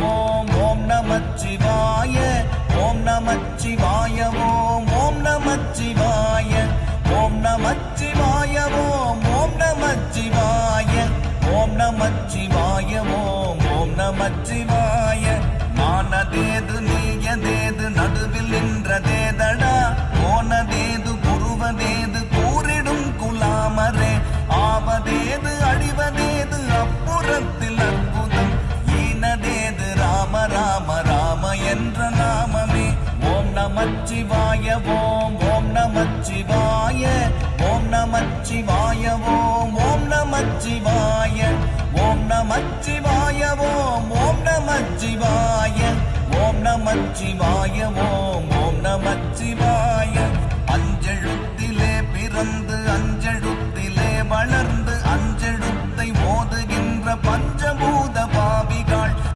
ஓம் ஓம் நமச்சிவாய ஓம் நமச்சிவாய ஓம் ஓம் நமச்சிவாய ஓம் நமச்சிவாய ஓம் ஓம் நமச்சிவாய ஓம் நமச்சிவாய ஓம் ஓம் நமச்சிவாய மானதேது நீயதேது நடுவில் நின்றதேதடா போனதேது புருவதேது கூறிடும் குலாமரே ஆவதேது அழிவதேது அப்புறத்தில் அற்புதம் ஈனதேது ராம ராம ராம என்ற நாமமே ஓம் நமச்சிவாய ஓம் ஓம் நமச்சிவாய ஓம் நமச்சிவாய ஓம் ஓம் நமச்சிவாய ஓம் நமச்சிவாய ஓம் ஓம் நமச்சிவாய ஓம் நமச்சிவாய ஓம் ஓம் நமச்சிவாய